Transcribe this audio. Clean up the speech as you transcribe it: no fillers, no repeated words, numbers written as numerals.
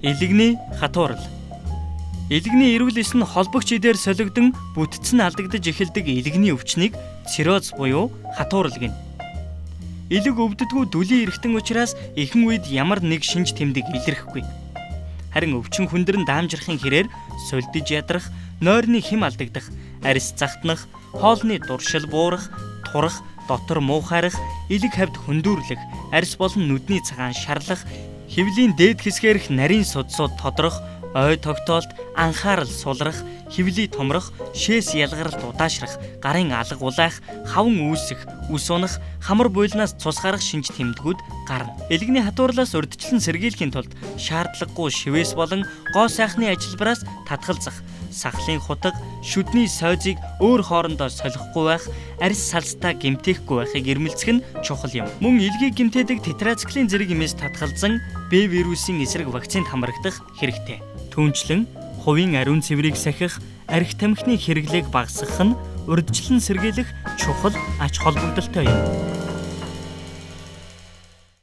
Илэгний хатуурал. Илэгний эрүүл эс нь холбогч идээр солигдсон бүтцэн алдагдаж эхэлдэг илэгний өвчнийг цирроз буюу хатуурал гэнэ. Илэг өвддөггүй дүлийн эргэтэн учраас ихэнх үед ямар нэг шинж тэмдэг илэрхгүй. Харин өвчин хүндрэн даамжрахын хэрээр сулдиж ядрах, нойрны хэм алдагдах, арьс загтнах, хоолны дуршил буурах, турах, дотор муухайрах, илэг хавьд хөндүүрлэх, арьс болон нүдний цагаан шарлах, хөвлийн дээд хэсгээрх нарийн судсууд тодрох, ой тогтоолт, анхаарал сулрах, хөвлий томрох, шээс ялгаралт удаашрах, гарын алга улаах, хаван үүсэх, үс унах, хамар буйлнаас цус гарах шинж тэмдгүүд гарна. Илэгний хатуурлаас урьдчилан сэргийлэхийн тулд шаардлагагүй шивээс болон гоо сайхны ажилбараас татгалзах, сахлын хутаг, шүдний сойзыг өөр хоорондоо солихгүй байх, арьс салстаа гэмтээхгүй байхыг ирмэлцэх нь чухал юм. Мөн илгийг гэмтээдэг тетрациклин зэрэг эмээс татгалзан Б вирусын эсрэг вакцинд хамрагдах хэрэгтэй. Түүнчлэн хувийн ариун цэврийг сахих, архи тамхины хэрэглээг багасгах нь урьдчилан сэргийлэх чухал ач холбогдолтой юм.